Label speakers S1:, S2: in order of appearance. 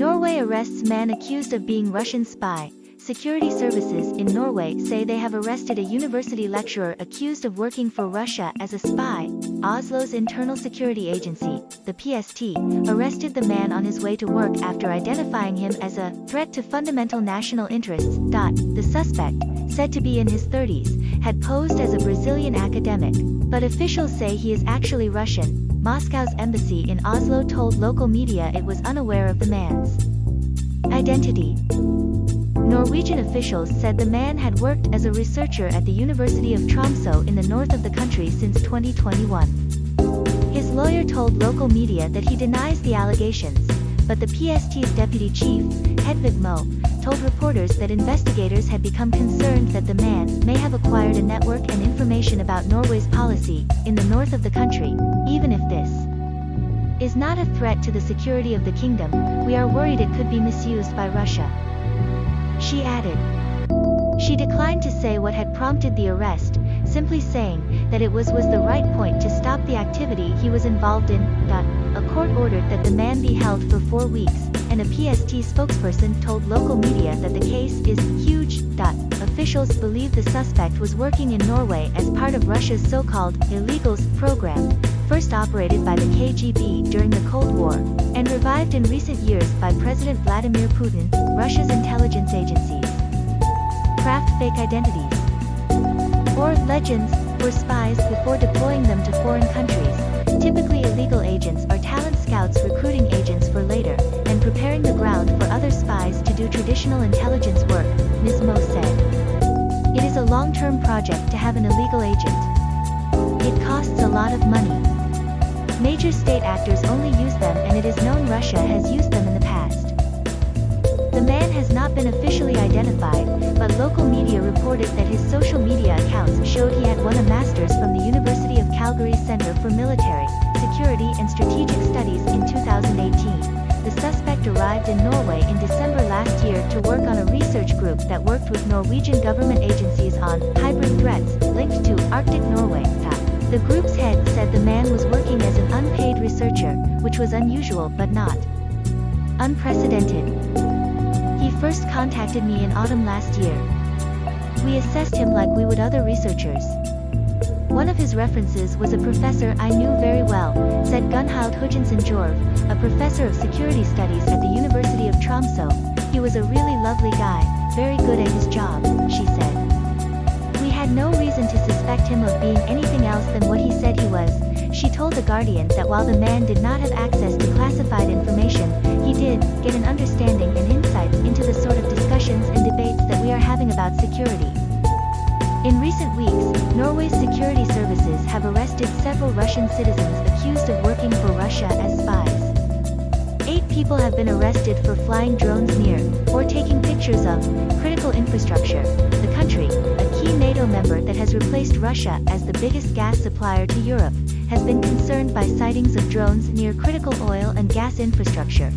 S1: Norway arrests man accused of being Russian spy. Security services in Norway say they have arrested a university lecturer accused of working for Russia as a spy. Oslo's internal security agency, the PST, arrested the man on his way to work after identifying him as a threat to fundamental national interests. The suspect, said to be in his 30s, had posed as a Brazilian academic, but officials say he is actually Russian. Moscow's embassy in Oslo told local media it was unaware of the man's identity. Norwegian officials said the man had worked as a researcher at the University of Tromso in the north of the country since 2021. His lawyer told local media that he denies the allegations, but the PST's deputy chief, Hedvig Moe, told reporters that investigators had become concerned that the man may have acquired a network and information about Norway's policy in the north of the country. Even if this is not a threat to the security of the kingdom, we are worried it could be misused by Russia, she added. She declined to say what had prompted the arrest, simply saying that it was the right point to stop the activity he was involved in. A court ordered that the man be held for 4 weeks, and a PST spokesperson told local media that the case is huge. Officials believe the suspect was working in Norway as part of Russia's so-called illegals program, first operated by the KGB during the Cold War, and revived in recent years by President Vladimir Putin. Russia's intelligence agencies craft fake identities or legends for spies before deploying them to foreign countries. Typically illegal agents are talent scouts recruiting agents for later, and preparing the ground for other spies to do traditional intelligence work, Ms. Moe said. It is a long-term project to have an illegal agent. It costs a lot of money. Major state actors only use them, and it is known Russia has used them in the past. The man has not been officially identified, but local media reported that his social media accounts showed he had won a master's from the University of Calgary's Center for Military, Security and Strategic Studies in 2018. The suspect arrived in Norway in December last year to work on a research group that worked with Norwegian government agencies on hybrid threats linked to Arctic Norway. The group's head said the man was working as an unpaid researcher, which was unusual but not unprecedented. He first contacted me in autumn last year. We assessed him like we would other researchers. One of his references was a professor I knew very well, said Gunhild Hutchinson-Jorv, a professor of security studies at the University of Tromso. He was a really lovely guy, very good at his job, she said. We had no reason to suspect him of being anything else than what he said he was. She told The Guardian that while the man did not have access to classified information, he did get an understanding and insights into the sort of discussions and debates that we are having about security. In recent weeks, Norway's security services have arrested several Russian citizens accused of working for Russia as spies. 8 people have been arrested for flying drones near, or taking pictures of, critical infrastructure. The country, a key NATO member that has replaced Russia as the biggest gas supplier to Europe, has been concerned by sightings of drones near critical oil and gas infrastructure.